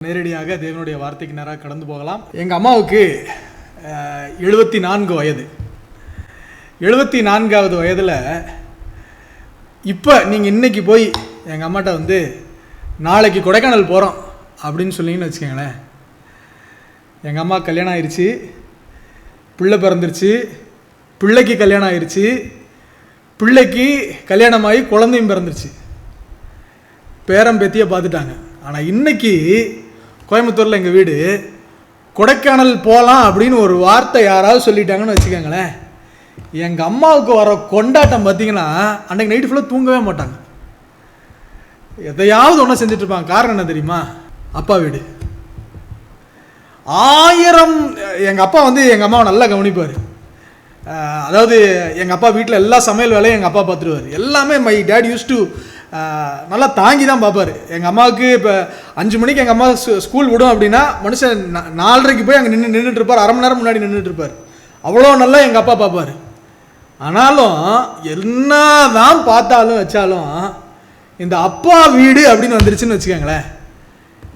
நேரடியாக தேவனுடைய வார்த்தைக்கு நேராக கடந்து போகலாம். எங்கள் அம்மாவுக்கு 74 வயது. 74வது வயதில் இப்போ நீங்கள் இன்றைக்கி போய் எங்கள் அம்மாட்ட வந்து நாளைக்கு கொடைக்கானல் போகிறோம் அப்படின்னு சொன்னீங்கன்னு வச்சுக்கோங்களேன், எங்கள் அம்மா கல்யாணம் ஆயிடுச்சு, பிள்ளை பிறந்துருச்சு, பிள்ளைக்கு கல்யாணம் ஆயிடுச்சு, பிள்ளைக்கு கல்யாணமாகி குழந்தையும் பிறந்துருச்சு, பேரம் பேத்தியை பார்த்துட்டாங்க. ஆனால் இன்றைக்கி கோயம்புத்தூரில் எங்கள் வீடு கொடைக்கானல் போகலாம் அப்படின்னு ஒரு வார்த்தை யாராவது சொல்லிட்டாங்கன்னு வச்சுக்கோங்களேன், எங்கள் அம்மாவுக்கு வர கொண்டாட்டம் பார்த்திங்கன்னா அன்றைக்கி நைட்டு ஃபுல்லாக தூங்கவே மாட்டாங்க. எதையாவது ஒன்று செஞ்சிட்ருப்பாங்க. காரணம் என்ன தெரியுமா? அப்பா வீடு 1000. எங்கள் அப்பா வந்து எங்கள் அம்மாவை நல்லா கவனிப்பார். அதாவது எங்கள் அப்பா வீட்டில் எல்லா சமையல் வேலையும் எங்கள் அப்பா பார்த்துருவார். எல்லாமே மை டேட் யூஸ் டு நல்லா தாங்கி தான் பார்ப்பார். எங்கள் அம்மாவுக்கு இப்போ 5 மணிக்கு எங்கள் அம்மா ஸ்கூல் விடும் அப்படின்னா மனுஷன் 4:30 போய் அங்கே நின்றுட்டு இருப்பார், அரை மணி நேரம் முன்னாடி நின்றுட்டு இருப்பார். அவ்வளோ நல்லா எங்கள் அப்பா பார்ப்பார். ஆனாலும் என்ன தான் பார்த்தாலும் வச்சாலும் இந்த அப்பா வீடு அப்படின்னு வந்துருச்சுன்னு வச்சுக்கோங்களேன்,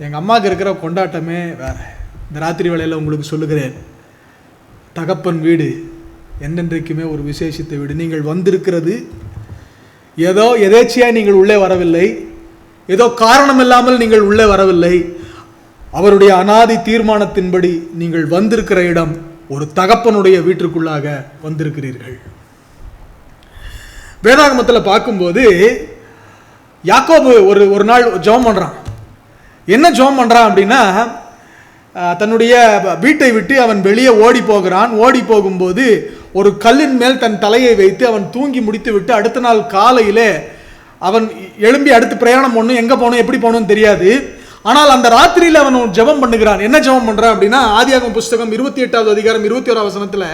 எங்கள் அம்மாவுக்கு இருக்கிற கொண்டாட்டமே வேறு. இந்த ராத்திரி வேளையில் உங்களுக்கு சொல்லுகிறேன், தகப்பன் வீடு என்றென்றைக்குமே ஒரு விசேஷித்த வீடு. நீங்கள் வந்திருக்கிறது ஏதோ எதேச்சியாக நீங்கள் உள்ளே வரவில்லை, ஏதோ காரணம் இல்லாமல் நீங்கள் உள்ளே வரவில்லை. அவருடைய அனாதி தீர்மானத்தின்படி நீங்கள் வந்திருக்கிற இடம் ஒரு தகப்பனுடைய வீட்டிற்குள்ளாக வந்திருக்கிறீர்கள். வேதாகமத்தில் பார்க்கும்போது யாக்கோபு ஒரு நாள் ஜெபம் பண்ணுறான். என்ன ஜெபம் பண்ணுறான் அப்படின்னா, தன்னுடைய வீட்டை விட்டு அவன் வெளியே ஓடி போகிறான். ஓடி போகும்போது ஒரு கல்லின் மேல் தன் தலையை வைத்து அவன் தூங்கி முடித்து விட்டு அடுத்த நாள் காலையிலே அவன் எழும்பி அடுத்து பிரயாணம் பண்ணணும். எங்கே போகணும் எப்படி போகணும்னு தெரியாது. ஆனால் அந்த ராத்திரியில் அவன் ஜெபம் பண்ணுகிறான். என்ன ஜெபம் பண்ணுறான் அப்படின்னா, ஆதியாகமம் புஸ்தகம் 28வது அதிகாரம் 21வது வசனத்தில்,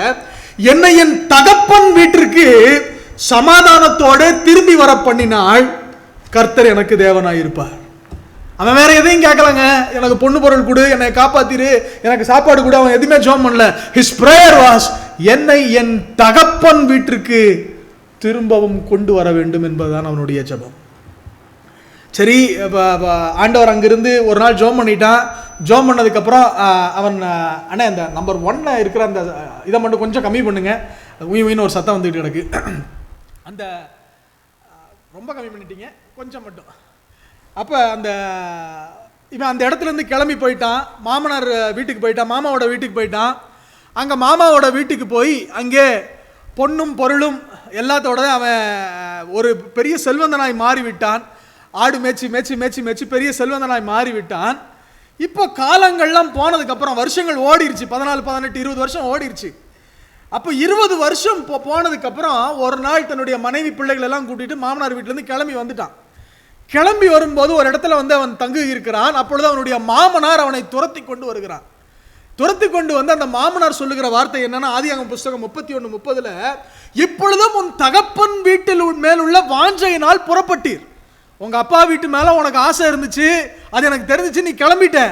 என்னை என் தகப்பன் வீட்டிற்கு சமாதானத்தோடு திரும்பி வர பண்ணினால் கர்த்தர் எனக்கு தேவனாயிருப்பார். அவன் வேற எதையும் கேட்கலங்க, எனக்கு பொண்ணு பொருள் கொடு, என்னை காப்பாத்திரு, எனக்கு சாப்பாடு கொடு, அவன் எதுவுமே ஜெபம் பண்ணல. ஹிஸ் பிரேயர் வாஸ், என்னை என் தகப்பன் வீட்டிற்கு திரும்பவும் கொண்டு வர வேண்டும் என்பதுதான் அவனுடைய ஜெபம். சரி, ஆண்டவர் அங்கிருந்து ஒரு நாள் ஜெபம் பண்ணிட்டான். ஜெபம் பண்ணதுக்கப்புறம் அவன், அண்ணா இந்த நம்பர் 1 இருக்கிற அந்த இதை மட்டும் கொஞ்சம் கம்மி பண்ணுங்க, உயின்னு ஒரு சத்தம் வந்துட்டு கிடக்கு, அந்த ரொம்ப கம்மி பண்ணிட்டீங்க, கொஞ்சம் மட்டும். அப்போ இவன் அந்த இடத்துலேருந்து கிளம்பி போயிட்டான், மாமனார் வீட்டுக்கு போயிட்டான், மாமாவோட வீட்டுக்கு போயிட்டான். அங்கே மாமாவோட வீட்டுக்கு போய் அங்கே பொண்ணும் பொருளும் எல்லாத்தோட அவன் ஒரு பெரிய செல்வந்தனாய் மாறிவிட்டான். ஆடு மேய்ச்சி மேய்ச்சி மேய்ச்சி மேய்ச்சி பெரிய செல்வந்தனாய் மாறிவிட்டான். இப்போ காலங்கள்லாம் போனதுக்கப்புறம் வருஷங்கள் ஓடிருச்சு, 14, 18, 20 வருஷம் ஓடிருச்சு. அப்போ 20 வருஷம் போனதுக்கப்புறம் ஒரு நாள் தன்னுடைய மனைவி பிள்ளைகள் எல்லாம் கூட்டிகிட்டு மாமனார் வீட்டிலேருந்து கிளம்பி வந்துட்டான். கிளம்பி வரும்போது ஒரு இடத்துல வந்து அவன் தங்கி இருக்கிறான். அப்பொழுது அவனுடைய மாமனார் அவனை துரத்தி கொண்டு வருகிறான். துரத்தி கொண்டு வந்து அந்த மாமனார் சொல்லுகிற வார்த்தை என்னன்னா, ஆதியாகமம் புஸ்தகம் 31:30, இப்பொழுதும் உன் தகப்பன் வீட்டில் மேல் உள்ள வாஞ்சையினால் புறப்பட்டீர். உங்க அப்பா வீட்டு மேல உனக்கு ஆசை இருந்துச்சு, அது எனக்கு தெரிஞ்சிச்சு, நீ கிளம்பிட்ட.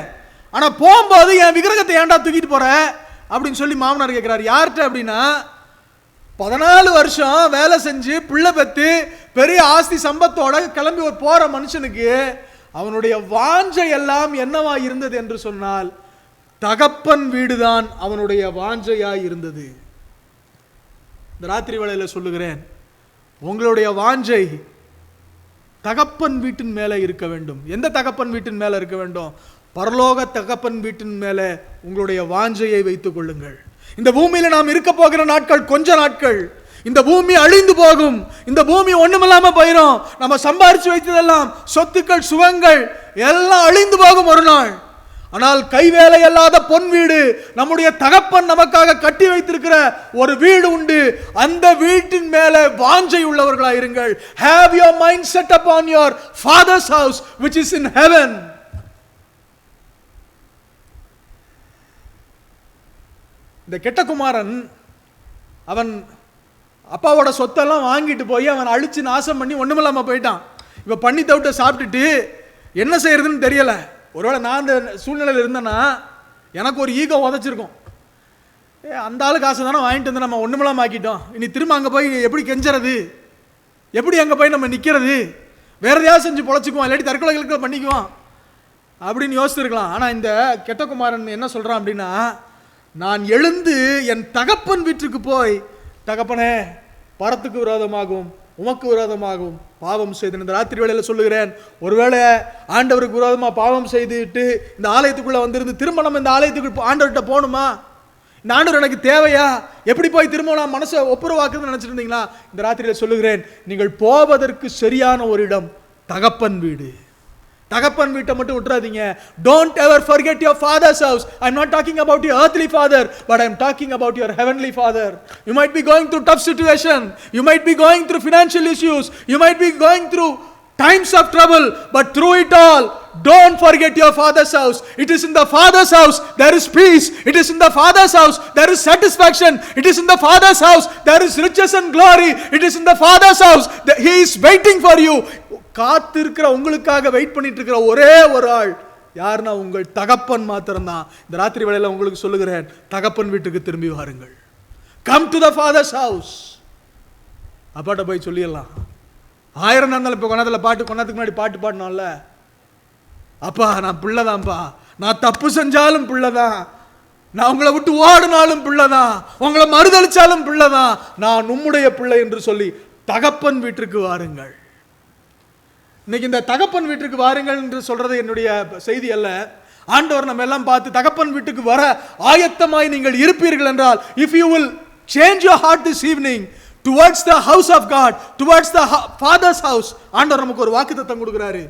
ஆனா போகும்போது என் விக்கிரகத்தை ஏன்டா தூக்கிட்டு போற அப்படின்னு சொல்லி மாமனார் கேட்கிறார். யார்கிட்ட அப்படின்னா, 14 வருஷம் வேலை செஞ்சு பிள்ளை பெற்று பெரிய ஆஸ்தி சம்பத்தோட கிளம்பி போற மனுஷனுக்கு அவனுடைய வாஞ்சை எல்லாம் என்னவா இருந்தது என்று சொன்னால், தகப்பன் வீடுதான் அவனுடைய வாஞ்சையாய் இருந்தது. இந்த ராத்திரி வேளையில் சொல்லுகிறேன், உங்களுடைய வாஞ்சை தகப்பன் வீட்டின் மேலே இருக்க வேண்டும். எந்த தகப்பன் வீட்டின் மேலே இருக்க வேண்டும்? பரலோக தகப்பன் வீட்டின் மேலே உங்களுடைய வாஞ்சையை வைத்துக் கொள்ளுங்கள். இந்த பூமியில நாம் இருக்க போகிற நாட்கள் கொஞ்ச நாட்கள். இந்த பூமி அழிந்து போகும், இந்த பூமி ஒண்ணுமில்லாம போயிடும். நம்ம சம்பாரிச்சு வைத்ததெல்லாம் சொத்துக்கள் சுகங்கள் எல்லாம் அழிந்து போகும் ஒரு நாள். ஆனால் கைவேலை அல்லாத பொன் வீடு நம்முடைய தகப்பன் நமக்காக கட்டி வைத்திருக்கிற ஒரு வீடு உண்டு. அந்த வீட்டின் மேலே வாஞ்சை உள்ளவர்களாக இருங்கள். Have your mind set upon your father's house which is in heaven. இந்த கெட்ட குமாரன் அவன் அப்பாவோட சொத்தெல்லாம் வாங்கிட்டு போய் அவன் அழிச்சு நாசம் பண்ணி ஒண்ணுமில்லாம போயிட்டான். இப்ப பண்ணி தவிட்ட சாப்பிட்டுட்டு என்ன செய்யறதுன்னு தெரியல. ஒருவேளை நான் அந்த சூழ்நிலையில் இருந்தேன்னா எனக்கு ஒரு ஈகோ உதச்சிருக்கும். அந்த ஆளு காசு தானே வாங்கிட்டு வந்து நம்ம ஒண்ணுமில்லாம ஆக்கிட்டோம், இனி திரும்ப அங்கே போய் எப்படி கெஞ்சறது, எப்படி அங்கே போய் நம்ம நிற்கிறது, வேற எதையாவது செஞ்சு பொழைச்சிக்குவோம், இல்லாட்டி தற்கொலைகளுக்கு பண்ணிக்குவோம். அப்படின்னு யோசிச்சிருக்கலாம். ஆனால் இந்த கெட்ட குமாரன் என்ன சொல்கிறான் அப்படின்னா, நான் எழுந்து என் தகப்பன் வீட்டுக்கு போய், தகப்பனே பரத்துக்கு விரோதமாகவும் உமக்கு விரோதமாகவும் பாவம் செய்து இந்த ராத்திரி வேளையில் சொல்லுகிறேன், ஒருவேளை ஆண்டவருக்கு விரோதமாக பாவம் செய்துட்டு இந்த ஆலயத்துக்குள்ளே வந்திருந்து திரும்ப நம்ம இந்த ஆலயத்துக்கு ஆண்டவர்கிட்ட போகணுமா? இந்த ஆண்டவர் எனக்கு தேவையா? எப்படி போய் திரும்ப நான் மனசை ஒப்புரவாக்குன்னு நினச்சிட்டு இருந்தீங்களா? இந்த ராத்திரியில் சொல்லுகிறேன், நீங்கள் போவதற்கு சரியான ஒரு இடம் தகப்பன் வீடு. தகப்பன் வீட்டை மட்டும் விட்டுறாதீங்க. Don't ever forget your father's house. I'm not talking about your earthly father, but I'm talking about your heavenly father. You might be going through tough situation. You might be going through financial issues. You might be going through times of trouble, but through it all, don't forget your father's house. It is in the father's house there is peace. It is in the father's house there is satisfaction. It is in the father's house there is riches and glory. It is in the father's house that he is waiting for you. காத்திருக்கிற உங்களுக்காக wait பண்ணிட்டு இருக்கிற ஒரே ஒரு ஆள் யாருன்னா உங்கள் தகப்பன் மாத்திரம்தான். இந்த ராத்திரி வேளையில உங்களுக்கு சொல்லுகிறேன், தகப்பன் வீட்டுக்கு திரும்பி வாருங்கள். Come to the father's house. அப்பாட்ட போய் சொல்லிடலாம். 1000 நாள் இப்போ கொண்டாத்துல பாட்டு கொண்டாத்துக்கு முன்னாடி பாட்டு பாடினோம்ல, அப்பா நான் பிள்ளைதான்ப்பா, நான் தப்பு செஞ்சாலும் பிள்ளைதான், நான் உங்களை விட்டு ஓடினாலும் பிள்ளைதான், உங்களை மறுதளிச்சாலும் பிள்ளைதான், நான் உம்முடைய பிள்ளை என்று சொல்லி தகப்பன் வீட்டிற்கு வாருங்கள். இன்னைக்கு இந்த தகப்பன் வீட்டுக்கு வாருங்கள் என்று சொல்றது என்னுடைய செய்தி அல்ல. ஆண்டவர் நம்ம எல்லாம் பார்த்து தகப்பன் வீட்டுக்கு வர ஆயத்தமாய் நீங்கள் இருப்பீர்கள் என்றால், if you will change your heart this evening towards the house of God, towards the father's house, ஆண்டவர் நமக்கு ஒரு வாக்குத்தத்தம் கொடுக்கிறாரு.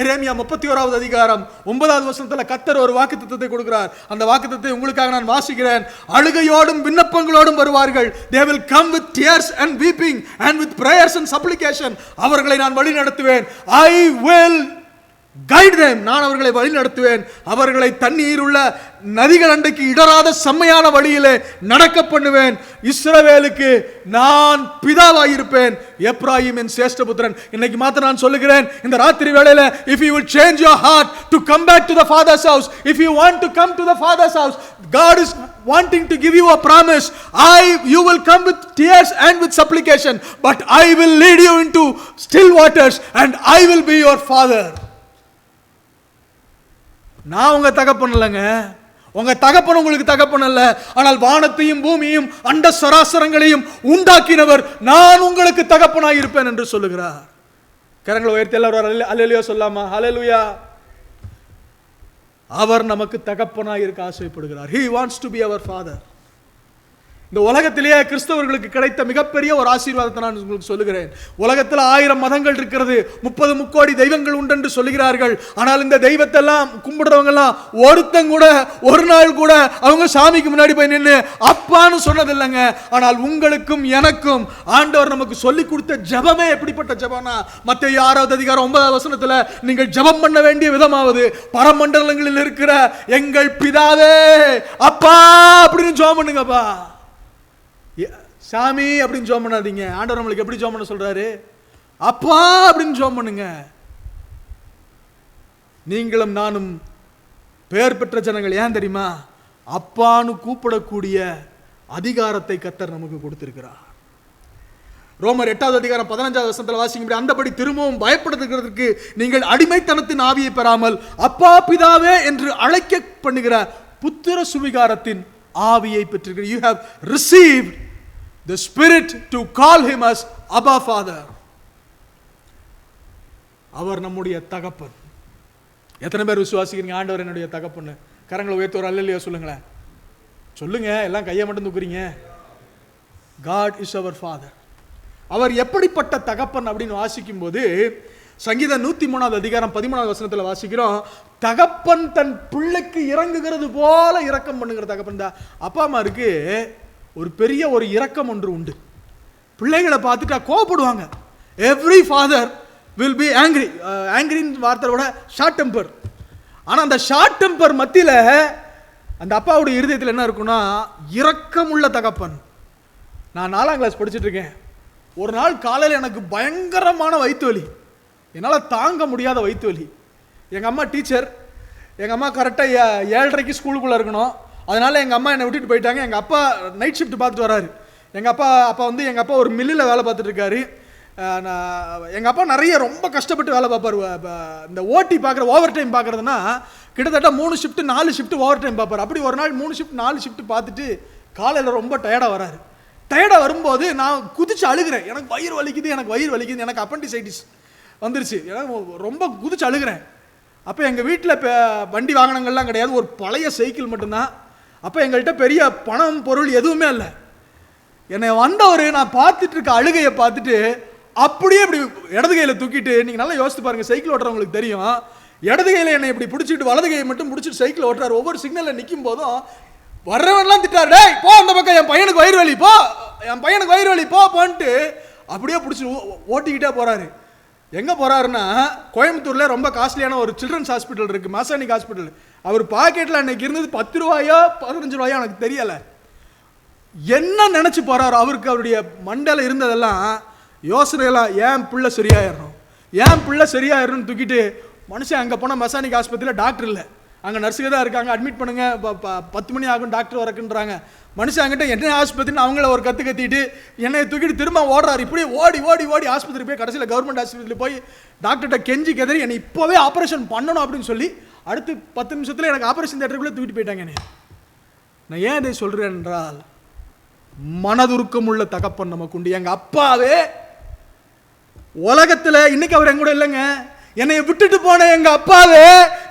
எரேமியா 31வது அதிகாரம் 9வது வசனத்துல கர்த்தர் ஒரு வாக்குத்தத்தத்தை கொடுக்கிறார். அந்த வாக்குத்தத்தத்தை உங்களுக்காக நான் வாசிக்கிறேன். அழுகையோடும் விண்ணப்பங்களோடும் வருவார்கள். They will come with tears and weeping and with prayers and supplication. அவர்களை நான் வழி நடத்துவேன். I will guide them. நான் அவர்களை வழி நடத்துவேன். அவர்களை தண்ணீர் உள்ள நதிகள் அண்டைக்கு இடராத செம்மையான வழியிலே நடக்க பண்ணுவேன். இஸ்ரவேலுக்கு நான் பிதாவாயிருப்பேன், எப்ராயிம் என் சேஷ்டபுத்திரன். இன்னைக்கு மாத்திரம் நான் சொல்லுகிறேன், இந்த ராத்திரி வேளையில if you will change your heart to come back to the father's house, if you want to come to the father's house, God is wanting to give you a promise. You will come with tears and with supplication, but I will lead you into still waters and I will be your father. நான் உங்க தகப்பன் இல்லைங்க, உங்க தகப்பன் உங்களுக்கு தகப்பன் அல்ல. ஆனால் வானத்தையும் பூமியையும் அண்ட சராசரங்களையும் உண்டாக்கினவர் நான் உங்களுக்கு தகப்பனாய் இருப்பேன் என்று சொல்லுகிறார். கரங்களை உயர்த்தி எல்லாரும் அல்லேலூயா சொல்லாமா? அல்லேலூயா. அவர் நமக்கு தகப்பனாய் இருக்க ஆசைப்படுகிறார். He wants to be our father. இந்த உலகத்திலேயே கிறிஸ்தவர்களுக்கு கிடைத்த மிகப்பெரிய ஒரு ஆசீர்வாதத்தை நான் உங்களுக்கு சொல்லுகிறேன். உலகத்தில் 1000 மதங்கள் இருக்கிறது, 30 முக்கோடி தெய்வங்கள் உண்டு என்று சொல்லுகிறார்கள். ஆனால் இந்த தெய்வத்தை எல்லாம் கும்பிடுறவங்க எல்லாம் ஒருத்தங்க கூட ஒரு நாள் கூட அவங்க சாமிக்கு முன்னாடி போய் நின்று அப்பான்னு சொன்னதில்லைங்க. ஆனால் உங்களுக்கும் எனக்கும் ஆண்டவர் நமக்கு சொல்லி கொடுத்த ஜெபமே எப்படிப்பட்ட ஜெபம்னா, மத்தேயு 6வது அதிகாரம் 9வது வசனத்துல நீங்கள் ஜெபம் பண்ண வேண்டிய விதமாவது பரமண்டலங்களில் இருக்கிற எங்கள் பிதாவே அப்பா அப்படின்னு ஜெபம் பண்ணுங்கப்பா. சாமி அப்படின்னு ஜெபம் பண்ணாதீங்க. ஆண்டவர் நம்மளுக்கு எப்படி ஜெபம் பண்ண சொல்றாரு? அப்பா அப்படின்னு ஜெபம் பண்ணுங்க. நீங்களும் நானும் பெயர் பெற்ற ஜனங்கள். ஏன் தெரியுமா? அப்பான்னு கூப்பிடக்கூடிய அதிகாரத்தை கர்த்தர் நமக்கு கொடுத்திருக்கிறார். ரோமர் 8வது அதிகாரம் 15வது வசனத்தில் வாசிக்கும்படி, அந்தபடி திரும்பவும் பயப்படுத்துகிறதுக்கு நீங்கள் அடிமைத்தனத்தின் ஆவியை பெறாமல் அப்பா பிதாவே என்று அழைக்க பண்ணுகிற புத்திர சுவிகாரத்தின் ஆவியை பெற்றிருக்கிற. You have received the spirit to call him as Abba Father. அவர் நம்முடைய தகப்பன். எத்தனை பேர் விசுவாசிக்கிறீங்க ஆண்டவர் என்னுடைய தகப்பன்? கரங்களை உயர்த்தி ஒரு அல்லேலூயா சொல்லுங்களேன். சொல்லுங்க, எல்லாம் கையை மட்டும் தூக்குறீங்க. God is our father. அவர் எப்படிப்பட்ட தகப்பன் அப்படின்னு வாசிக்கும் போது சங்கீதம் 103வது அதிகாரம் 13வது வசனத்தில் வாசிக்கிறோம், தகப்பன் தன் பிள்ளைக்கு இறங்குகிறது போல இரக்கம் பண்ணுகிற தகப்பன் தான். அப்பா அம்மாருக்கு ஒரு பெரிய ஒரு இரக்கம் ஒன்று உண்டு. பிள்ளைகளை பார்த்துட்டா கோபப்படுவாங்க. Every father will be angry. ஆங்கிரின்னு வார்த்தையோட ஷார்ட் டெம்பர். ஆனால் அந்த ஷார்ட் டெம்பர் மத்தியில் அந்த அப்பாவுடைய இருதயத்தில் என்ன இருக்குன்னா, இரக்கம் உள்ள தகப்பன். நான் 4ஆம் கிளாஸ் படிச்சுட்டு இருக்கேன். ஒரு நாள் காலையில் எனக்கு பயங்கரமான வயிற்று வலி, என்னால் தாங்க முடியாத வயிற்று வலி. எங்கள் அம்மா டீச்சர், எங்கள் அம்மா கரெக்டாக 7:30க்கு ஸ்கூலுக்குள்ளே இருக்கணும். அதனால் எங்கள் அம்மா என்னை விட்டுட்டு போயிட்டாங்க. எங்கள் அப்பா நைட் ஷிஃப்ட் பார்த்துட்டு வராரு. எங்கள் அப்பா ஒரு மில்லில் வேலை பார்த்துட்டு இருக்காரு. எங்கள் அப்பா நிறைய ரொம்ப கஷ்டப்பட்டு வேலை பார்ப்பார். இந்த ஓட்டி பார்க்குற ஓவர் டைம் பார்க்குறதுனா கிட்டத்தட்ட 3 ஷிஃப்ட் 4 ஷிஃப்ட் ஓவர் டைம் பார்ப்பார். அப்படி ஒரு நாள் 3 ஷிஃப்ட் 4 ஷிஃப்ட் பார்த்துட்டு காலையில் ரொம்ப டயர்டாக வராரு. டயர்டாக வரும்போது நான் குதிச்சு அழுகிறேன். எனக்கு வயிறு வலிக்குது, எனக்கு அப்பண்டிசைட்டிஸ் வந்துருச்சு, எனக்கு ரொம்ப குதிச்சு அழுகிறேன். அப்போ எங்கள் வீட்டில் வண்டி வாகனங்கள்லாம் கிடையாது, ஒரு பழைய சைக்கிள் மட்டும்தான். அப்போ எங்கள்கிட்ட பெரிய பணம் பொருள் எதுவுமே இல்லை. என்னை வந்தவர் நான் பார்த்துட்டு இருக்க அழுகையை பார்த்துட்டு அப்படியே இப்படி இடது கையில் தூக்கிட்டு, நீங்கள் நல்லா யோசித்து பாருங்கள், சைக்கிள் ஓட்டுறவங்களுக்கு தெரியும், இடது கையில் என்னை இப்படி பிடிச்சிட்டு வலது கையை மட்டும் பிடிச்சிட்டு சைக்கிள் ஓட்டுறாரு. ஒவ்வொரு சிக்னலில் நிற்கும் போதும் வர்றவன்லாம் திட்டாரு, டேய் போ அந்த பக்கம், என் பையனுக்கு வயிறு வலி போ போன்ட்டு அப்படியே பிடிச்சி ஓட்டிக்கிட்டே போகிறாரு. எங்கே போகிறாருன்னா, கோயம்புத்தூரில் ரொம்ப காஸ்ட்லியான ஒரு சில்ட்ரன்ஸ் ஹாஸ்பிட்டல் இருக்குது, மாசானிக் ஹாஸ்பிட்டல். அவர் பாக்கெட்டில் அன்னைக்கு இருந்தது 10 ரூபாயோ 15 ரூபாயோ எனக்கு தெரியலை. என்ன நினச்சி போகிறாரோ, அவருக்கு அவருடைய மண்டையில் இருந்ததெல்லாம் யோசனையெல்லாம் என் பிள்ளை சரியாயிடணும்னு தூக்கிட்டு மனுஷன் அங்கே போனால் மெசானிக் ஆஸ்பத்திரியில் டாக்டர் இல்லை, அங்கே நர்ஸுக்கு தான் இருக்காங்க, அட்மிட் பண்ணுங்க, 10 மணி ஆகும் டாக்டர் வரக்குன்றாங்க. மனுஷன் அங்கிட்ட என்ன ஆஸ்பத்திரின்னு அவங்கள ஒரு கத்திட்டு என்னை தூக்கிட்டு திரும்ப ஓடுறாரு. இப்படியே ஓடி ஓடி ஓடி ஆஸ்பத்திரி போய் கடைசியில் கவர்மெண்ட் ஆஸ்பத்திரியில் போய் டாக்டர்கிட்ட கெஞ்சி கதறி என்னை இப்போவே ஆப்ரேஷன் பண்ணணும் அப்படின்னு சொல்லி அடுத்து 10 நிமிஷத்தில் எனக்கு ஆப்ரேஷன் தியேட்டருக்குள்ளே தூக்கிட்டு போயிட்டாங்க. நான் ஏன் இதை சொல்கிறேன் என்றால், மனதுருக்கம் உள்ள தகப்பன் நமக்கு உண்டு. எங்கள் அப்பாவே உலகத்தில் இன்னைக்கு அவர் எங்கூட இல்லைங்க, என்னை விட்டுட்டு போன எங்க அப்பாவே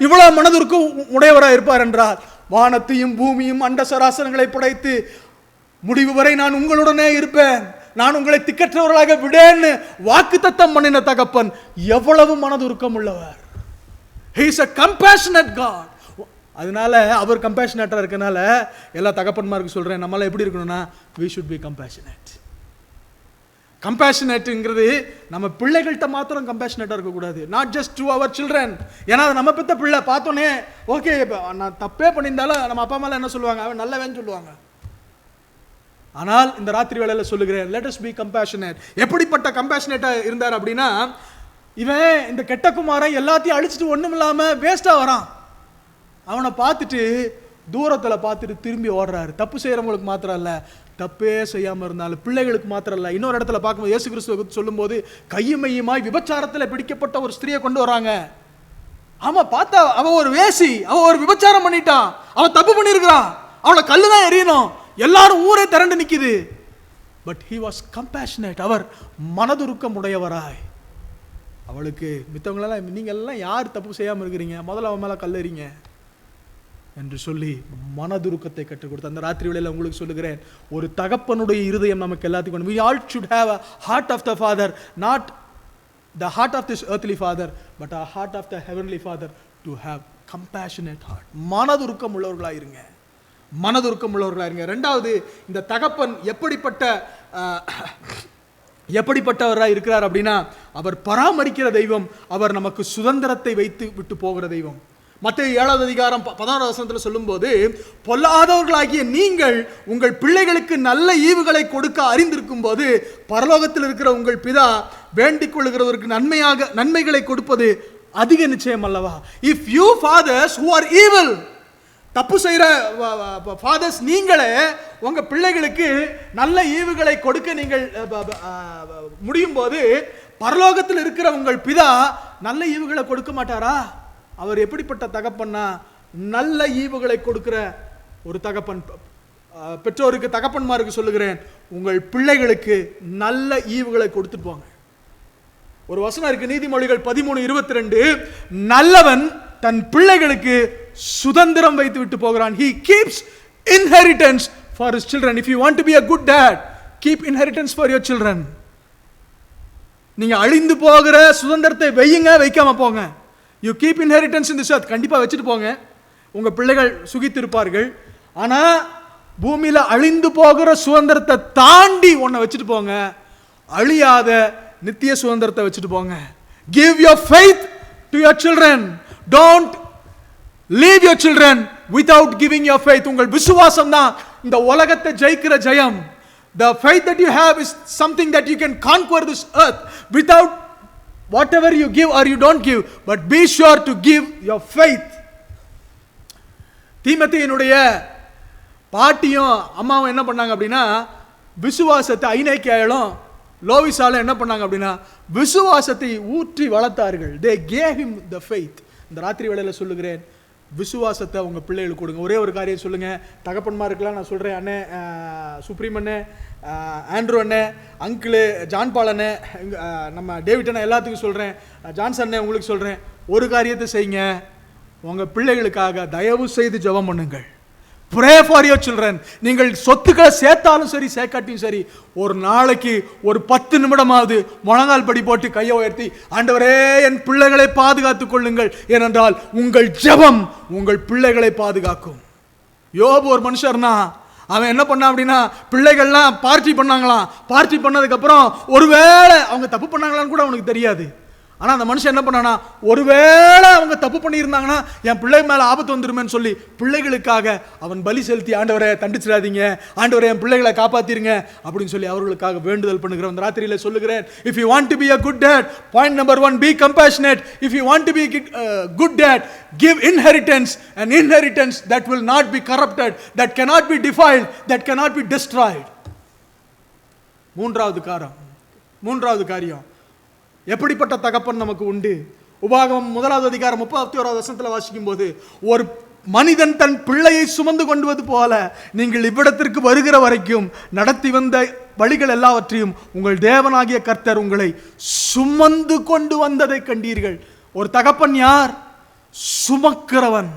இவ்வளவு மனதுருக்கம் உடையவராக இருப்பார் என்றால், வானத்தையும் பூமியும் அண்ட சராசரங்களை படைத்து முடிவு வரை நான் உங்களுடனே இருப்பேன், நான் உங்களை திக்கற்றவர்களாக விடேன்னு வாக்குத்தத்தம் பண்ணின தகப்பன் எவ்வளவு மனதுருக்கம் உள்ளவர். He is a compassionate God. அதனால அவர் கம்பேஷனேட்டா இருக்கனால எல்லா தகப்பன்மாருக்கு சொல்றேன், நம்மளால எப்படி இருக்கணும்னா we should be compassionate. கம்பேஷனேட்டுங்கிறது நம்ம பிள்ளைகள்கிட்ட மாத்திரம் கம்பேஷனேட்டாக இருக்கக்கூடாது, not just to our children. ஏன்னா அது நம்ம பெற்ற பிள்ளை, பார்த்தோன்னே ஓகே நான் தப்பே பண்ணியிருந்தாலும் நம்ம அப்பா அம்மாலாம் என்ன சொல்லுவாங்க, அவன் நல்லவன் சொல்லுவாங்க. ஆனால் இந்த ராத்திரி வேளையில் சொல்லுகிறேன், லெட் us be compassionate. எப்படிப்பட்ட கம்பேஷனேட்டாக இருந்தார் அப்படின்னா, இவன் இந்த கெட்ட குமாரன் எல்லாத்தையும் அழிச்சிட்டு ஒன்றும் இல்லாமல் வேஸ்ட்டாக வரான். அவனை பார்த்துட்டு தூரத்தில் பார்த்துட்டு திரும்பி ஓடுறாரு. தப்பு செய்கிறவங்களுக்கு மாத்திரம் இல்லை, தப்பே செய்யாமல் இருந்தாலும் பிள்ளைகளுக்கு மாத்திரம் இல்லை. இன்னொரு இடத்துல பார்க்கும்போது இயேசு கிறிஸ்துவ சொல்லும்போது கையுமையுமாய் விபச்சாரத்தில் பிடிக்கப்பட்ட ஒரு ஸ்திரியை கொண்டு வராங்க. ஆமா, பார்த்தா அவன் ஒரு வேசி, அவன் ஒரு விபச்சாரம் பண்ணிட்டான், அவன் தப்பு பண்ணியிருக்கிறான், அவளை கல்லுதான் எறியணும், எல்லாரும் ஊரே திரண்டு நிற்குது. But he was compassionate. அவர் மனதுருக்கம் உடையவராய் அவளுக்கு மித்தவங்களெல்லாம் நீங்கள் எல்லாம் யார் தப்பு செய்யாமல் இருக்கிறீங்க, முதல்ல அவன் மேலே கல்லறிங்க என்று சொல்லி மனதுருக்கத்தை கற்றுக் கொடுத்த அந்த ராத்திரி வேளையில் உங்களுக்கு சொல்லுகிறேன், ஒரு தகப்பனுடைய இருதயம் நமக்கு எல்லாத்துக்கும். we all should have a heart of the father, not the heart of this earthly father, but a heart of the heavenly father, to have compassionate heart. மனதுருக்கம் உள்ளவர்களாக இருங்க, மனதுருக்கம் உள்ளவர்களாக இருங்க. ரெண்டாவது, இந்த தகப்பன் எப்படிப்பட்டவராக இருக்கிறார் அப்படின்னா, அவர் பராமரிக்கிற தெய்வம், அவர் நமக்கு சுதந்திரத்தை வைத்து விட்டு போகிற தெய்வம். மத்தேயு 7வது அதிகாரம் 16வது வசனத்தில் சொல்லும்போது, பொல்லாதவர்களாகிய நீங்கள் உங்கள் பிள்ளைகளுக்கு நல்ல ஈவுகளை கொடுக்க அறிந்திருக்கும் போது பரலோகத்தில் இருக்கிற உங்கள் பிதா வேண்டிக் கொள்ளுகிறவருக்கு நன்மைகளை கொடுப்பது அதிக நிச்சயம் அல்லவா. If you fathers who are evil, தப்பு செய்கிற ஃபாதர்ஸ் நீங்களே உங்க பிள்ளைகளுக்கு நல்ல ஈவுகளை கொடுக்க நீங்கள் முடியும் போது பரலோகத்தில் இருக்கிற உங்கள் பிதா நல்ல ஈவுகளை கொடுக்க மாட்டாரா? அவர் எப்படிப்பட்ட தகப்பன்னா, நல்ல ஈவுகளை கொடுக்கிற ஒரு தகப்பன். பெற்றோருக்கு தகப்பன்மாருக்கு சொல்லுகிறேன், உங்கள் பிள்ளைகளுக்கு நல்ல ஈவுகளை கொடுத்துட்டு போங்க. ஒரு வசனம் இருக்கு, நீதிமொழிகள் 13:22, நல்லவன் தன் பிள்ளைகளுக்கு சுதந்திரம் வைத்து விட்டு போகிறான். He keeps inheritance for his children. If you want to be a good dad, keep inheritance for your children. நீங்க அழிந்து போகிற சுதந்திரத்தை வைக்காம போங்க. You keep inheritance in this earth. கண்டிப்பா வச்சுட்டு போங்க, உங்க பிள்ளைகள் சுகித்திருப்பார்கள். ஆனா பூமியில அழிந்து போகிற சுதந்திரத்தை தாண்டி ஒன்ன வச்சுட்டு போங்க, அழியாத நித்திய சுதந்திரத்தை வச்சுட்டு போங்க. Give your faith to your children. Don't leave your children without giving your faith. உங்கள் விசுவாசம் தான் இந்த உலகத்தை ஜெயிக்கிற ஜெயம். The faith that you have is something that you can conquer this earth without whatever you give or you don't give, but be sure to give your faith. தீமோத்தேயுனுடைய பாட்டியும் அம்மாவும் என்ன பண்ணாங்க அப்படின்னா, விசுவாசத்தை ஐநேக்கியாலும் லோவிசால என்ன பண்ணாங்க அப்படின்னா விசுவாசத்தை ஊற்றி வளர்த்தார்கள். they gave him the faith. இந்த ராத்திரி வேளையில சொல்லுகிறேன், விசுவாசத்தை உங்க பிள்ளைகளுக்கு கொடுங்க. ஒரே ஒரு காரியம் சொல்லுங்க, தகப்பன்மாருக்கெல்லாம் நான் சொல்றேன், அண்ணே சுப்ரீம் அண்ணே, ஆண்ட்ரூ அண்ணே, அங்கிளு ஜான் பால் அண்ணே, நம்ம டேவிட் அண்ணே, எல்லாத்துக்கும் சொல்றேன், ஜான்சன் அண்ணே உங்களுக்கு சொல்றேன், ஒரு காரியத்தை செய்யுங்க, உங்க பிள்ளைகளுக்காக தயவு செய்து ஜெபம் பண்ணுங்கள். Pray for your children. நீங்கள் சொத்துக்களை சேர்த்தாலும் சரி சேர்க்காட்டியும் சரி, ஒரு நாளைக்கு ஒரு 10 நிமிடமாவது முழங்கால் படி போட்டு கையை உயர்த்தி, ஆண்டவரே என் பிள்ளைகளை பாதுகாத்துக் கொள்ளுங்கள், ஏனென்றால் உங்கள் ஜெபம் உங்கள் பிள்ளைகளை பாதுகாக்கும். யோபு ஒரு மனுஷர்னா, அவன் என்ன பண்ணான் அப்படின்னா, பிள்ளைகள்லாம் பார்ட்டி பண்ணாங்களாம். பார்ட்டி பண்ணதுக்கு அப்புறம் ஒருவேளை அவங்க தப்பு பண்ணாங்களான்னு கூட அவனுக்கு தெரியாது. ஆனால் அந்த மனுஷன் என்ன பண்ணானா, ஒருவேளை அவங்க தப்பு பண்ணியிருந்தாங்கன்னா என் பிள்ளை மேலே ஆபத்து வந்துருமேன்னு சொல்லி பிள்ளைகளுக்காக அவன் பலி செலுத்தி, ஆண்டவரை தண்டிச்சிடாதீங்க, ஆண்டவரை என் பிள்ளைகளை காப்பாத்திருங்க அப்படின்னு சொல்லி அவர்களுக்காக வேண்டுதல் பண்ணுகிறோம். இந்த ராத்திரியில் சொல்லுகிறேன், if you want to be a good dad, point number 1, be compassionate. If you want to be a good dad, give inheritance, an inheritance that will not be corrupted, that cannot be defiled, that cannot be destroyed. மூன்றாவது காரியம், எப்படிப்பட்ட தகப்பன் நமக்கு உண்டு? உபாகமம் 1வது அதிகாரம் 31வது வசனத்தில் வாசிக்கும் போது, ஒரு மனிதன் தன் பிள்ளையை சுமந்து கொண்டுவது போல நீங்கள் இவ்விடத்திற்கு வருகிற வரைக்கும் நடத்தி வந்த வழிகள் எல்லாவற்றையும் உங்கள் தேவனாகிய கர்த்தர் உங்களை சுமந்து கொண்டு வந்ததை கண்டீர்கள். ஒரு தகப்பன் யார்? சுமக்கிறவன்.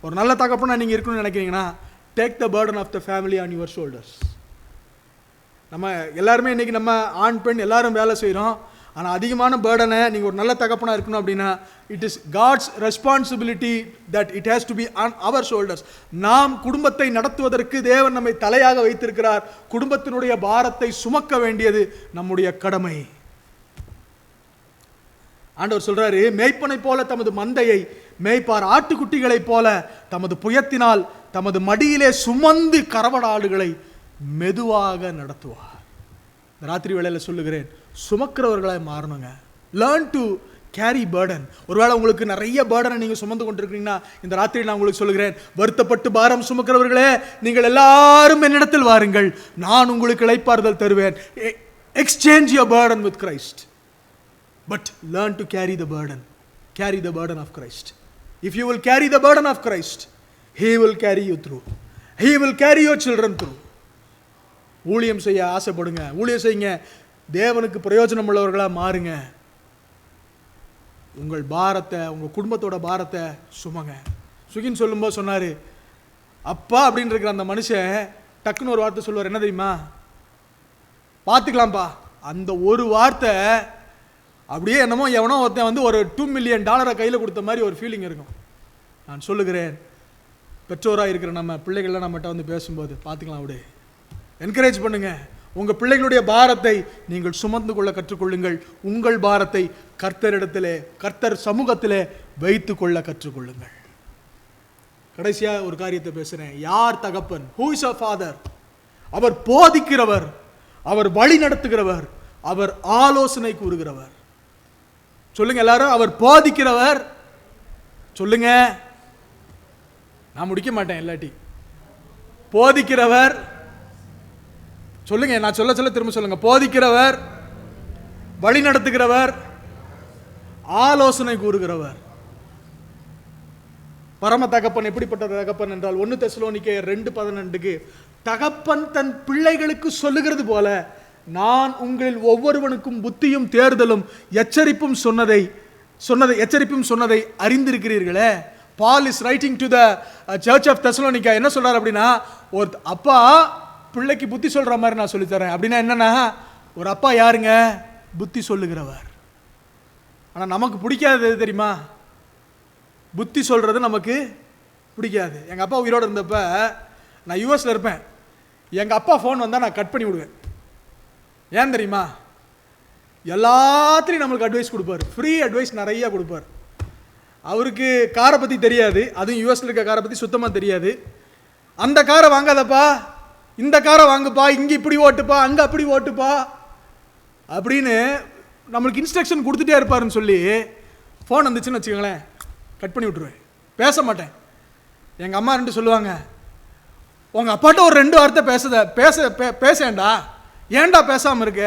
ஒரு நல்ல தகப்பனா நீங்க இருக்கணும்னு நினைக்கிறீங்கன்னா, take the burden of the family on your shoulders. நம்ம எல்லாருமே இன்னைக்கு நம்ம ஆண் பெண் எல்லாரும் வேலை செய்கிறோம். ஆனால் அதிகமான பேர்டனை நீங்கள் ஒரு நல்ல தகப்பனாக இருக்கணும் அப்படின்னா, it is God's responsibility that it has to be on our shoulders. நாம் குடும்பத்தை நடத்துவதற்கு தேவன் நம்மை தலையாக வைத்திருக்கிறார். குடும்பத்தினுடைய பாரத்தை சுமக்க வேண்டியது நம்முடைய கடமை. ஆண்டவர் சொல்றாரு, மேய்ப்பனை போல தமது மந்தையை மேய்ப்பார், ஆட்டுக்குட்டிகளைப் போல தமது புயத்தினால் தமது மடியிலே சுமந்து கறவடாடுகளை மெதுவாக நடத்துவார். ராத்திரி வேளையில சொல்லுகிறேன், சுமக்கிறவர்களாய் மாறணுங்க. Learn to carry burden. ஒருவேளை உங்களுக்கு நிறைய பேர்டனை நீங்கள் சுமந்து கொண்டிருக்கிறீங்கன்னா, இந்த ராத்திரி நான் உங்களுக்கு சொல்லுகிறேன், வருத்தப்பட்டு பாரம் சுமக்கிறவர்களே, நீங்கள் எல்லாரும் என்னிடத்தில் வாருங்கள், நான் உங்களுக்கு இளைப்பாறுதல் தருவேன். Exchange your burden with Christ. But learn to carry the burden. Carry the burden of Christ. If you will carry the burden of Christ, he will carry you through. he will carry your children through. ஊழியம் செய்ய ஆசைப்படுங்க, ஊழியம் செய்யுங்க, தேவனுக்கு பிரயோஜனம் உள்ளவர்களாக மாறுங்க. உங்கள் பாரத்தை, உங்கள் குடும்பத்தோட பாரத்தை சுமங்க. சுகின் சொல்லும்போது சொன்னார், அப்பா அப்படின்னு இருக்கிற அந்த மனுஷன் டக்குன்னு ஒரு வார்த்தை சொல்லுவார். என்ன தெரியுமா? பார்த்துக்கலாம்ப்பா. அந்த ஒரு வார்த்தை அப்படியே என்னமோ எவனோ ஒருத்தன் வந்து ஒரு $2 மில்லியன் கையில் கொடுத்த மாதிரி ஒரு ஃபீலிங் இருக்கும். நான் சொல்லுகிறேன், பெற்றோராக இருக்கிற நம்ம பிள்ளைகள்லாம் நம்மகிட்ட வந்து பேசும்போது, பார்த்துக்கலாம் விடு, என்கரேஜ் பண்ணுங்க. உங்கள் பிள்ளைகளுடைய பாரத்தை நீங்கள் சுமந்து கொள்ள கற்றுக்கொள்ளுங்கள். உங்கள் பாரத்தை கர்த்தரிடத்திலே, கர்த்தர் சமூகத்திலே வைத்து கொள்ள கற்றுக்கொள்ளுங்கள். கடைசியாக ஒரு காரியத்தை பேசுகிறேன். யார் தகப்பன்? Who is a father? அவர் போதிக்கிறவர், அவர் வழி நடத்துகிறவர், அவர் ஆலோசனை கூறுகிறவர். சொல்லுங்க எல்லாரும், அவர் போதிக்கிறவர். சொல்லுங்க, நான் முடிக்க மாட்டேன் இல்லாட்டி. போதிக்கிறவர் சொல்லுங்க, நான் சொல்ல சொல்ல திரும்ப சொல்லுங்க. போதிக்கிறவர், வழி நடத்துகிறவர், ஆலோசனை கூறுகிறவர். பரம தகப்பன் எப்படிப்பட்ட தகப்பன் என்றால், 1 தெசலோனிக்கேயர் 2:12 தகப்பன் தன் பிள்ளைகளுக்கு சொல்லுகிறது போல நான் உங்களில் ஒவ்வொருவனுக்கும் புத்தியும் தேர்தலும் எச்சரிப்பும் சொன்னதை அறிந்திருக்கிறீர்களே. Paul is writing to the church of Thessalonica. என்ன சொல்றாரு அப்படின்னா, ஒரு அப்பா பிள்ளைக்கு புத்தி சொல்ற மாதிரி நான் சொல்லித்தரேன். அப்படின்னா என்னன்னா, ஒரு அப்பா யாருங்க? புத்தி சொல்லுகிறவர். ஆனால் நமக்கு பிடிக்காது தெரியுமா? புத்தி சொல்றது நமக்கு பிடிக்காது. எங்கள் அப்பா உயிரோடு இருந்தப்ப நான் யூஎஸ்ல இருப்பேன். எங்கள் அப்பா ஃபோன் வந்தால் நான் கட் பண்ணி விடுவேன். ஏன் தெரியுமா? எல்லாத்துலேயும் நம்மளுக்கு அட்வைஸ் கொடுப்பார். ஃப்ரீ அட்வைஸ் நிறையா கொடுப்பார். அவருக்கு காரை பற்றி தெரியாது, அதுவும் யூஎஸ்ல இருக்க காரை பற்றி சுத்தமாக தெரியாது. அந்த காரை வாங்காதப்பா, இந்த காரை வாங்குப்பா, இங்கே இப்படி ஓட்டுப்பா, அங்கே அப்படி ஓட்டுப்பா அப்படின்னு நம்மளுக்கு இன்ஸ்ட்ரக்ஷன் கொடுத்துட்டே இருப்பாருன்னு சொல்லி ஃபோன் வந்துச்சுன்னு வச்சுக்கோங்களேன், கட் பண்ணி விட்டுருவேன், பேச மாட்டேன். எங்கள் அம்மா 2 சொல்லுவாங்க, உங்கள் அப்பாட்ட ஒரு 2 வார்த்தை பேசேண்டா, ஏன்டா பேசாமல் இருக்க,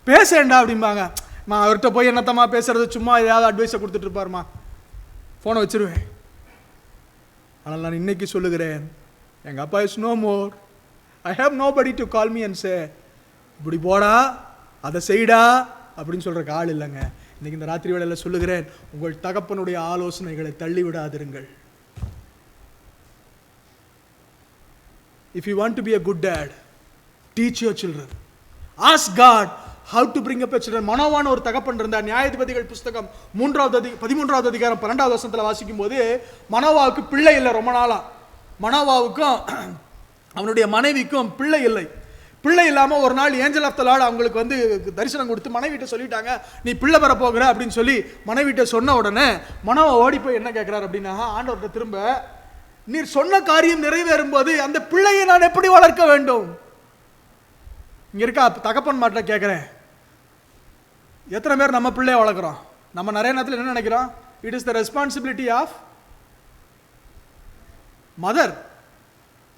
பேசேண்டா அப்படிம்பாங்க. நான் அவர்கிட்ட போய் என்னத்தம்மா பேசுறது, சும்மா ஏதாவது அட்வைஸை கொடுத்துட்டு இருப்பாருமா, ஃபோனை வச்சிருவேன். ஆனால் நான் இன்னைக்கு சொல்லுகிறேன், எங்கள் அப்பா is no more. I have nobody to call me and say இப்படி போடா அதை செய்டா அப்படின்னு சொல்கிற ஆள் இல்லைங்க. இன்னைக்கு இந்த ராத்திரி வேளையில் சொல்லுகிறேன், உங்கள் தகப்பனுடைய ஆலோசனைகளை தள்ளி விடாதிருங்கள். If you want to be a good dad, teach your children. Ask God how to bring up your children. மனோவான ஒரு தகப்பன் இருந்தார். நியாயாதிபதிகள் புஸ்தகம் 13வது அதிகாரம் 12வது வசனத்தில் வாசிக்கும் போது, மனோவாவுக்கு பிள்ளை இல்லை ரொம்ப நாளா. மனோவாவுக்கும் அவனுடைய மனைவிக்கும் பிள்ளை இல்லை. பிள்ளை இல்லாமல் ஒரு நாள் ஏஞ்சல் ஆஃப் த லார்ட் அவங்களுக்கு வந்து தரிசனம் கொடுத்து மனைவிட்ட சொல்லிட்டாங்க, நீ பிள்ளை பெற போகிற அப்படின்னு சொல்லி மனைவிட்ட சொன்ன உடனே மனோவா ஓடி போய் என்ன கேட்கிறார் அப்படின்னா, ஆண்டவர்கிட்ட திரும்ப, நீர் சொன்ன காரியம் நிறைவேறும் போது அந்த பிள்ளையை நான் எப்படி வளர்க்க வேண்டும்? இங்க இருக்கா தகப்பன் மாட்ட கேட்கிறேன், எத்தனை பேர் நம்ம பிள்ளைய வளர்க்குறோம்? நம்ம நிறைய நேரத்தில் என்ன நினைக்கிறோம், it is the responsibility of mother.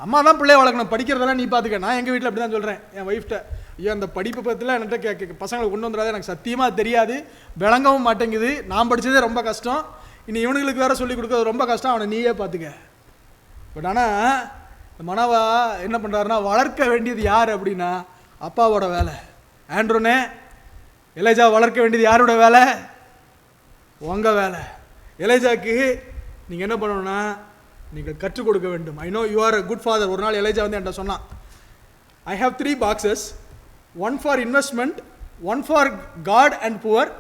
அம்மா தான் பிள்ளைய வளர்க்கணும், படிக்கிறதெல்லாம் நீ பார்த்துக்க. நான் எங்கள் வீட்டில் அப்படி தான் சொல்கிறேன் என் ஒய்ஃப்ட்ட, ஐயோ அந்த படிப்பு பற்றிலாம் என்கிட்ட பசங்களை கொண்டு வந்துடாது, எனக்கு சத்தியமாக தெரியாது, விளங்கவும் மாட்டேங்குது, நான் படித்ததே ரொம்ப கஷ்டம், இனி இவனுங்களுக்கு வேறு சொல்லிக் கொடுக்குறது ரொம்ப கஷ்டம், அவனை நீயே பார்த்துக்க. பட் ஆனால் மனவா என்ன பண்ணுறாருன்னா, வளர்க்க வேண்டியது யார் அப்படின்னா அப்பாவோட வேலை. ஆண்ட்ரோனே, எலேஜா வளர்க்க வேண்டியது யாரோட வேலை? உங்கள் வேலை. எலேஜாக்கு நீங்கள் என்ன பண்ணணும்னா, நீங்கள் கற்றுக் கொடுக்க வேண்டும். I know you are a good father. ஒரு நாள் எலேஜா வந்து என்கிட்ட சொன்னான், I have 3 boxes, 1 for investment, 1 for God and poor,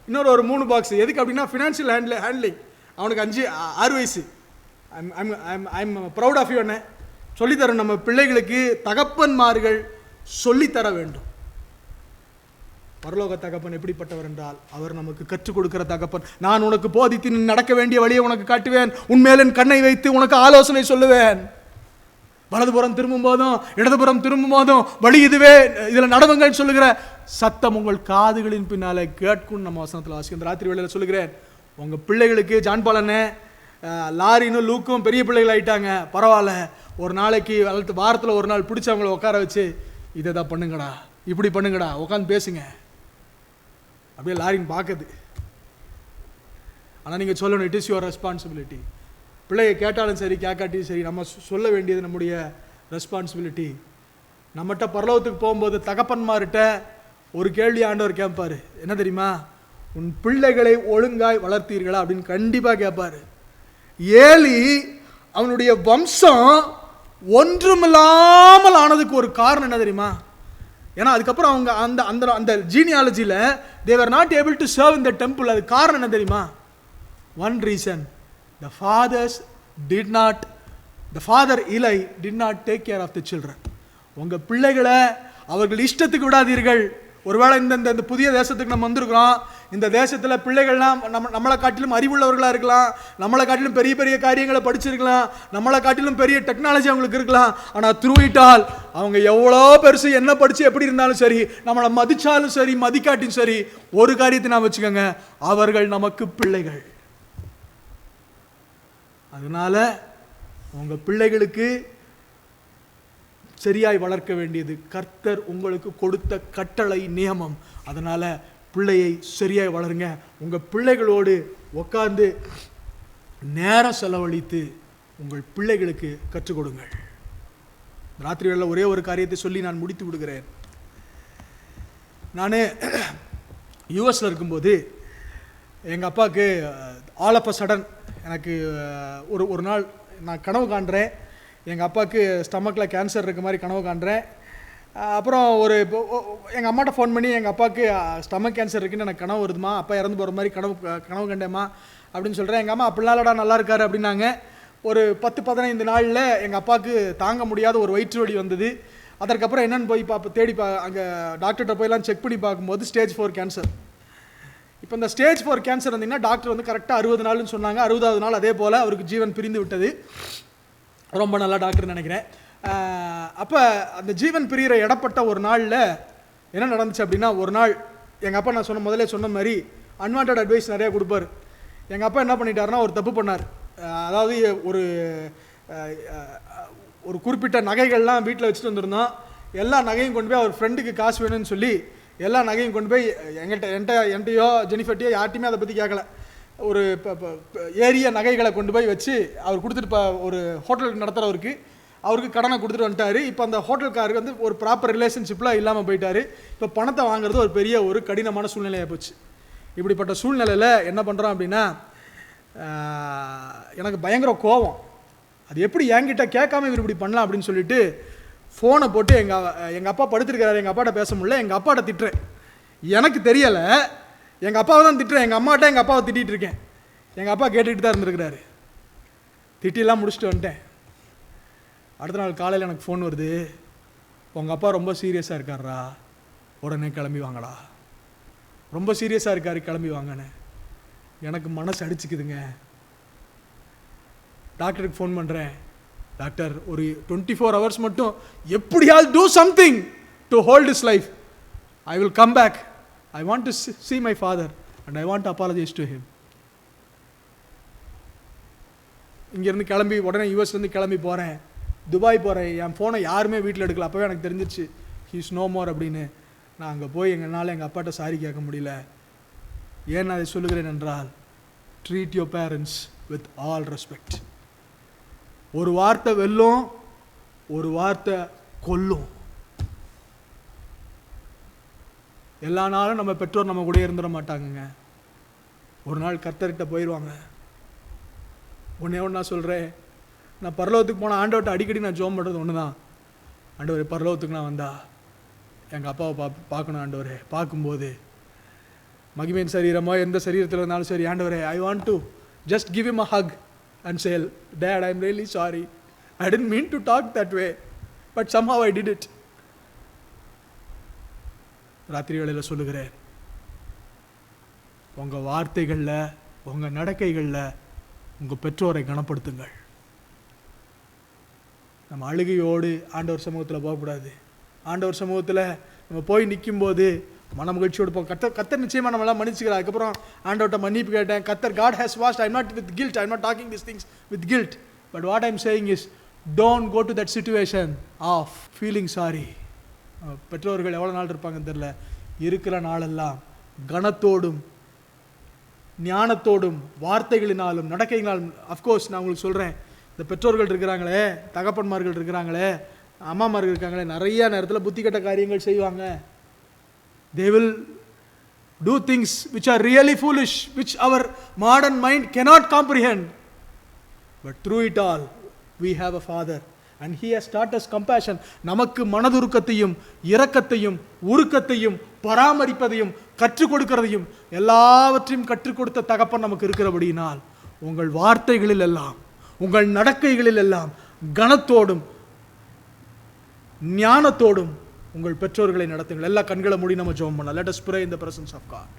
இன்னொரு ஒரு 3 பாக்ஸ் எதுக்கு அப்படின்னா ஃபினான்ஷியல் ஹேண்ட்லிங். அவனுக்கு 6 வயசு. I'm proud of you. என்ன சொல்லித்தரேன், நம்ம பிள்ளைகளுக்கு தகப்பன்மார்கள் சொல்லித்தர வேண்டும். பரலோக தகப்பன் எப்படிப்பட்டவர் என்றால், அவர் நமக்கு கற்றுக் கொடுக்கிற தகப்பன். நான் உனக்கு போதித்து நீ நடக்க வேண்டிய வழியை உனக்கு காட்டுவேன், உன்மேல் என் கண்ணை வைத்து உனக்கு ஆலோசனை சொல்லுவேன். வலதுபுறம் திரும்பும் போதும் இடதுபுறம் திரும்பும் போதும் வழி இதுவே, இதில் நடவுங்கள் சொல்லுகிற சத்தம் உங்கள் காதுகளின் பின்னாலே கேட்கும். நம்ம வசனத்தில் வாசிக்கும். இந்த ராத்திரி வேளையில் சொல்லுகிறேன், உங்கள் பிள்ளைகளுக்கு ஜான் பாலனே, லாரினும் லூக்கும் பெரிய பிள்ளைகள் ஆகிட்டாங்க, பரவாயில்ல, ஒரு நாளைக்கு வாரத்தில் ஒரு நாள் பிடிச்சி அவங்கள உட்கார வச்சு இதை தான் பண்ணுங்கடா, இப்படி பண்ணுங்கடா, உட்காந்து பேசுங்க. அப்படியே லாரின் பார்க்குது. ஆனால் நீங்கள் சொல்லணும், இட் இஸ் யுவர் ரெஸ்பான்சிபிலிட்டி. பிள்ளையை கேட்டாலும் சரி கேட்காட்டியும் சரி, நம்ம சொல்ல வேண்டியது நம்முடைய ரெஸ்பான்சிபிலிட்டி. நம்மகிட்ட பரலோகத்துக்கு போகும்போது தகப்பன்மார்கிட்ட ஒரு கேள்வி ஆண்டவர் கேட்பார், என்ன தெரியுமா? உன் பிள்ளைகளை ஒழுங்காய் வளர்த்தீர்களா அப்படின்னு கண்டிப்பாக கேட்பார். ஏலி அவனுடைய வம்சம் ஒன்றுமில்லாமல் ஆனதுக்கு ஒரு காரணம் என்ன தெரியுமா? ஏன்னா அதுக்கப்புறம் அவங்க அந்த அந்த அந்த ஜீனியாலஜியில் they were not able to serve in the temple. அது காரணம் என்ன தெரியுமா? One reason, the father Eli did not take care of the children. உங்க பிள்ளைகளை அவர்கள் இஷ்டத்துக்கு விடாதீர்கள். ஒருவேளை இந்த புதிய தேசத்துக்கு நம்ம வந்திருக்கிறோம், இந்த தேசத்தில் பிள்ளைகள்லாம் நம்மளை காட்டிலும் அறிவுள்ளவர்களாக இருக்கலாம், நம்மளை காட்டிலும் பெரிய பெரிய காரியங்களை படிச்சிருக்கலாம், நம்மளை காட்டிலும் பெரிய டெக்னாலஜி அவங்களுக்கு இருக்கலாம். ஆனால் த்ரூ இட் ஆல் அவங்க எவ்வளோ பெருசு என்ன படித்து எப்படி இருந்தாலும் சரி, நம்மளை மதித்தாலும் சரி மதிக்காட்டியும் சரி, ஒரு காரியத்தை நான் வச்சுக்கோங்க, அவர்கள் நமக்கு பிள்ளைகள். அதனால உங்கள் பிள்ளைகளுக்கு சரியாய் வளர்க்க வேண்டியது கர்த்தர் உங்களுக்கு கொடுத்த கட்டளை நியமம். அதனால பிள்ளையை சரியாய் வளருங்க. உங்கள் பிள்ளைகளோடு உட்கார்ந்து நேரம் செலவழித்து உங்கள் பிள்ளைகளுக்கு கற்றுக் கொடுங்கள். ராத்திரி வேளையில் ஒரே ஒரு காரியத்தை சொல்லி நான் முடித்து விடுகிறேன். நான் யூஎஸில் இருக்கும்போது எங்கள் அப்பாவுக்கு ஆல் ஆஃப் அ சடன் எனக்கு ஒரு நாள் நான் கனவு காண்றேன், எங்கள் அப்பாவுக்கு ஸ்டமக்கில் கேன்சர் இருக்க மாதிரி கனவு காண்றேன். அப்புறம் எங்கள் அம்மாட்ட ஃபோன் பண்ணி, எங்கள் அப்பாவுக்கு ஸ்டமக் கேன்சர் இருக்குன்னு எனக்கு கனவு வருதுமா, அப்பா இறந்து போகிற மாதிரி கனவு கண்டேம்மா அப்படின்னு சொல்கிறேன். எங்கள் அம்மா அப்படிலாம் இல்லடா நல்லா இருக்காரு அப்படின்னாங்க. ஒரு 10-15 நாளில் எங்கள் அப்பாவுக்கு தாங்க முடியாத ஒரு வயிற்று வலி வந்தது. அதற்கப்புறம் என்னென்னு போய் தேடி அங்கே டாக்டர்கிட்ட போயெல்லாம் செக் பண்ணி பார்க்கும்போது ஸ்டேஜ் 4 கேன்சர். இப்போ இந்த ஸ்டேஜ் 4 கேன்சர் வந்தீங்கன்னா டாக்டர் வந்து கரெக்டாக 60 நாள்னு சொன்னாங்க. 60வது நாள் அதே போல் அவருக்கு ஜீவன் பிரிந்து விட்டது. ரொம்ப நல்லா டாக்டர் நினைக்கிறேன். அப்போ அந்த ஜீவன் பிரிகிற இடப்பட்ட ஒரு நாளில் என்ன நடந்துச்சு அப்படின்னா, ஒரு நாள் எங்கள் அப்பா நான் முதல்ல சொன்ன மாதிரி அன்வான்ட் அட்வைஸ் நிறையா கொடுப்பார். எங்கள் அப்பா என்ன பண்ணிட்டாருன்னா ஒரு தப்பு பண்ணார். அதாவது ஒரு குறிப்பிட்ட நகைகள்லாம் வீட்டில் வச்சுட்டு வந்திருந்தோம். எல்லா நகையும் கொண்டு போய் அவர் ஃப்ரெண்டுக்கு காசு வேணும்னு சொல்லி எல்லா நகையும் கொண்டு போய் என்கிட்டயோ ஜெனிஃபர்ட்டையோ யார்ட்டையுமே அதை பற்றி கேட்கல. ஒரு ஏரிய நகைகளை கொண்டு போய் வச்சு அவர் கொடுத்துட்டு ஒரு ஹோட்டலுக்கு நடத்துகிறவருக்கு அவருக்கு கடனை கொடுத்துட்டு வந்துட்டார். இப்போ அந்த ஹோட்டல்காருக்கு வந்து ஒரு ப்ராப்பர் ரிலேஷன்ஷிப்லாம் இல்லாமல் போயிட்டார். இப்போ பணத்தை வாங்குறது ஒரு பெரிய ஒரு கடினமான சூழ்நிலையாக போச்சு. இப்படிப்பட்ட சூழ்நிலையில் என்ன பண்ணுறோம் அப்படின்னா, எனக்கு பயங்கர கோபம். அது எப்படி என்கிட்ட கேட்காம இவர் இப்படி பண்ணலாம் அப்படின்னு சொல்லிட்டு ஃபோனை போட்டு எங்கள் அப்பா படுத்திருக்கிறாரு, எங்கள் அப்பாட்ட பேச முடியல, எங்கள் அப்பாட்ட திட்டுறேன். எனக்கு தெரியலை, எங்கள் அப்பாவை தான் திட்டுறேன். எங்கள் அம்மாட்ட எங்கள் அப்பாவை திட்டிகிட்டு இருக்கேன். எங்கள் அப்பா கேட்டுக்கிட்டு தான் இருந்திருக்கிறாரு. திட்டிலாம் முடிச்சுட்டு வந்துட்டேன். அடுத்த நாள் காலையில் எனக்கு ஃபோன் வருது, உங்கள் அப்பா ரொம்ப சீரியஸாக இருக்கார்ரா, உடனே கிளம்பி வாங்கடா, ரொம்ப சீரியஸாக இருக்காரு, கிளம்பி வாங்கன்னு. எனக்கு மனசு அடிச்சுக்குதுங்க. டாக்டருக்கு ஃபோன் பண்ணுறேன், டாக்டர் ஒரு 24 hours மட்டும் எப்படியாவது do something to hold his life. I will come back. I want to see my father and I want to apologize to him. இங்கேருந்து கிளம்பி உடனே யூஎஸ்லேருந்து கிளம்பி போகிறேன், துபாய் போகிறேன். என் ஃபோனை யாருமே வீட்டில் எடுக்கல. அப்போவே எனக்கு தெரிஞ்சிச்சு he is no more அப்படின்னு. நான் அங்கே போய் எங்களால் எங்கள் அப்பாட்ட சாரி கேட்க முடியல. ஏன் நான் அதை சொல்லுகிறேன் என்றால், treat your parents with all respect. ஒரு வார்த்தை வெல்லும், ஒரு வார்த்தை கொல்லும். எல்லா நாளும் நம்ம பெற்றோர் நம்ம கூட இருந்துட மாட்டாங்கங்க. ஒரு நாள் கர்த்தர்கிட்ட போயிடுவாங்க. ஒன்றே ஒன்று நான் சொல்கிறேன், நான் பரலோகத்துக்கு போன ஆண்டவர்கிட்ட அடிக்கடி நான் ஜெபம் பண்ணுறது ஒன்று தான். ஆண்டவரே, பரலோகத்துக்கு நான் வந்தா எங்கள் அப்பாவை பார்க்கணும் ஆண்டவரே. பார்க்கும்போது மகிமையின் சரீரமோ எந்த சரீரத்தில் இருந்தாலும் சரி, ஆண்டவரே, ஐ want to just give him a hug and say, Dad, I'm really sorry. I didn't mean to talk that way, but somehow I did it. ராத்திரி வேளையில் சொல்லுகிறேன், உங்கள் வார்த்தைகளில், உங்கள் நடக்கைகளில் உங்கள் பெற்றோரை கனப்படுத்துங்கள். நம்ம அழுகையோடு ஆண்டவர் சமூகத்தில் போகக்கூடாது. ஆண்டவர் சமூகத்தில் நம்ம போய் நிற்கும்போது மன மகிழ்ச்சியோடு போகும். கத்தர் நிச்சயமாக நம்மளாம் மன்னிச்சுக்கிறார். அதுக்கப்புறம் ஆண்டவர்கிட்ட மன்னிப்பு கேட்டேன். கத்தர் God has washed. I'm not with guilt. I'm not talking these things with guilt. But what I'm saying is, don't go to that situation of feeling sorry. பெற்றோர்கள் எவ்வளோ நாள் இருப்பாங்கன்னு தெரியல. இருக்கிற நாளெல்லாம் கனத்தோடும் ஞானத்தோடும் வார்த்தைகளினாலும் நடக்கைகளினாலும். அஃப்கோர்ஸ் நான் உங்களுக்கு சொல்கிறேன், இந்த பெற்றோர்கள் இருக்கிறாங்களே, தகப்பன்மார்கள் இருக்கிறாங்களே, அம்மாமார்கள் இருக்காங்களே, நிறைய நேரத்தில் புத்தி கட்ட காரியங்கள் செய்வாங்க. They will do things which are really foolish, which our modern mind cannot comprehend. But through it all, we have a Father and He has taught us compassion. நமக்கு மனதுருக்கத்தையும் இரக்கத்தையும் உருக்கத்தையும் பராமரிப்பதையும் கற்றுக் கொடுக்கிறதையும் எல்லாவற்றையும் கற்றுக் கொடுத்த தகப்பன் நமக்கு இருக்கிறபடியினால், உங்கள் வார்த்தைகளில் எல்லாம், உங்கள் நடக்கைகளில் எல்லாம் கனத்தோடும் ஞானத்தோடும் உங்கள் பெற்றோர்களை நடத்துங்கள். எல்லா கண்களை மூடி நம்ம ஜெபம் பண்ணலாம். Let us pray in the presence of God.